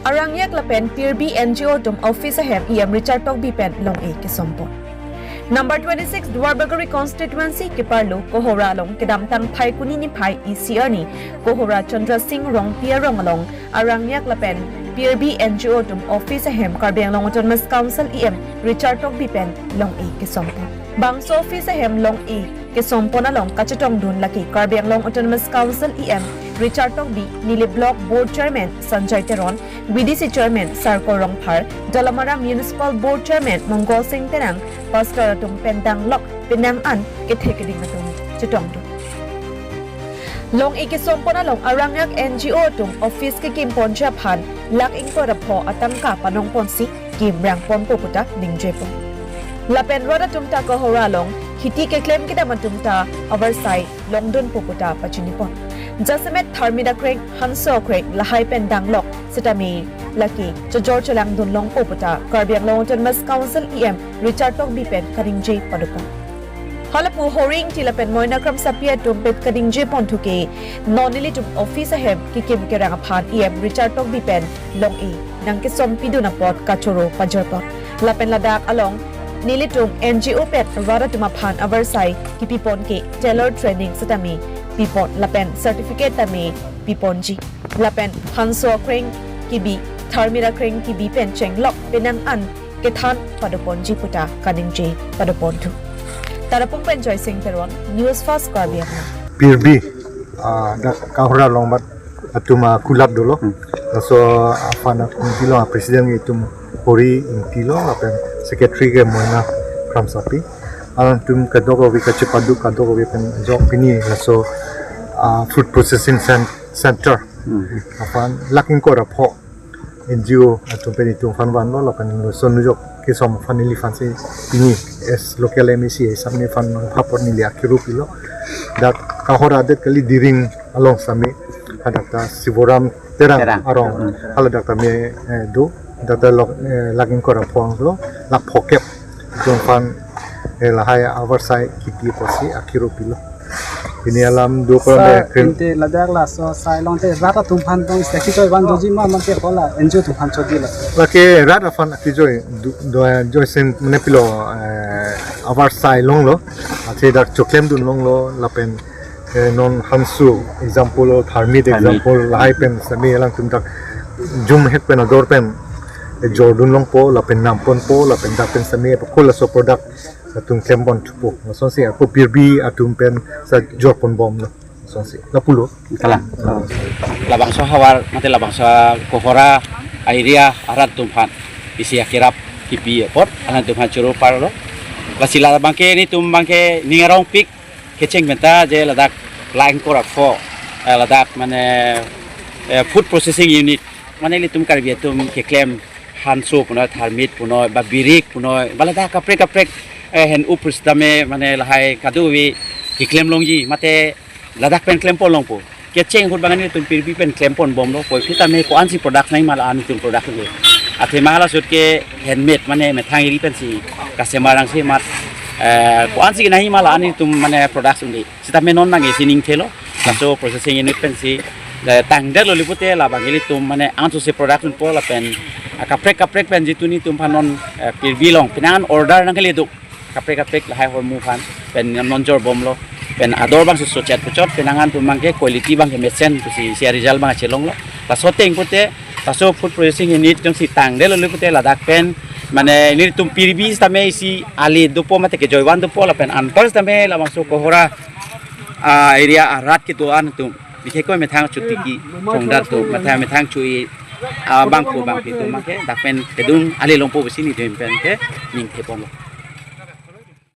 Aaranyak lapen Pirbi NGO tum office ahem EM Richard Tokbi pen long e kesom po. Number 26 Dwarbergari constituency kiparlo kohora long kedamtang thai kuni ni phai ECR ni kohora Chandra Singh rong pia rong along Aaranyak lapen Pirbi NGO tum office ahem Karbiang long autonomous council EM Richard Tokbi pen long e kesom po. Bang so office ahem long e kesom po na long kachatong dun laki Karbiang long autonomous council EM Richard Tokbi Nili Block Board Chairman Sanjay Teron BDC Chairman Sarko Rongphar Dalamara Municipal Board Chairman Mongol Singh Tenang Pastor Atum Pendang Lok Pinang An Kethekeding Atum Chitong tu Long ikisong po na long Aaranyak NGO tum office ke Kim Poncha Phan Lak Ingko Rapho Atangka Panong Ponsi Kim Rang Pon Poputa Ningjepo Lapen Roda Tumta Kohora long Hiti ke claim kita matumta Oversight Long Dun Poputa Pachinipon Jasamet Tharmida Craig, Hanso Craig, Lahai Pendang Lok, Sitami, Lucky, George Lang Dun Long Poputa, Karbiang Long Autonomous Council EM, Richard Tokbi Pen, Kading J. Padupa. Halapu Horing Tilapen Moina Kram Sapia Tumpet Kading J. Pontuke, Nonili Tum Office Ahem, Kikim Kerangapan EM, Richard Tokbi Pen, Long E, Nangkisom Pidunapot, Kachoro, Pajarpot, Lapen Ladak Along, Nilitum NGO Pet, Rada Tumapan, Aversai, Kipipon K, Tailor Training Sitami, Pipon lapen certificate tami pipon ji lapen hanso kring kibi tharmira kring kibi pen chenglok penang an kethan padopon ji puta kaning ji padopon tu tarapung pen joy sing peron news fast Karbiang Pirbi da kahora longbat atuma kulab dulu so afana kilo presiden itu hori intilo lapen secretary ke moina kram sapi alam tum kadoko vi kachipadu kadoko vi pen jok pini so food processing center apan laking ko rapho NGO atum peni tum fanwan lo lapan sonu jok kesom fanili fansi pini es local MEC samne fan hapor ni lia kiru pilo dat kahora det kali diring along sami hadakta siboram terang arong hala dakta me do dakta laking ko rapho lo la phokep tum fan lahai oversight kipi posi akiru pilo ini alam do ko me inte ladak la so sai long te rata tumhan tong staki toy ban doji ma man te hola enjo tumhan chodi la lake rata fan akijoy do joy sen ne pilo oversight long lo ate dak choklem dun long lo lapen non hansu example thermid example lahai pen sami alang tum dak jum het pen ador pen Jordan long po lapen nampon po lapen dapen sami pokol so product atung klembon tupo sonsi aku Pirbi atum pen sa jorpon bom no sonsi lapulo kala labang so hawar mate labang sa kohora area arat tumhan isi akirap kipi pot anan tumhan churu parlo lasila bangke ni tum bangke ningarong pik kecheng benta je ladak lain korak fo ladak mane food processing unit mane li tum karbi tum ke claim hanso puno tharmit puno ba birik puno balada kaprek hen upris dame mane lahai kaduwi iklem longji mate ladak pen klem pon longpo kecheng hut bangani tum Pirbi pen klem pon bom lo poi kita me ko ansi product nai mala an tum product le ate mala sut ke handmade mane me thang iri pen si kasemarang se mat ko ansi nai mala an tum mane product undi sita me non nangi sining thelo so processing unit pen si tang der lo lipute la bangili tum mane anso se production po la pen kaprek pen jituni tum panon Pirbi long pinan order nangkali du kaprek lahai hormu fan pen nonjor bom lo pen ador bang su chat pucot penangan tu mangke quality bang ke mesen tu si result bang chelong lo la soteng pute taso food processing unit jong si tang de lo pute la dak pen mane ni tum Pirbi tame si ali dupo mate ke joywan dupo la pen anpars tame la masuk kohora area arat ki tu an tu dikhe ko me thang chuti ki chongdat tu me thang chui bang pi tu mangke dak pen kedung ali longpo besi ni pen ke ning the pon lo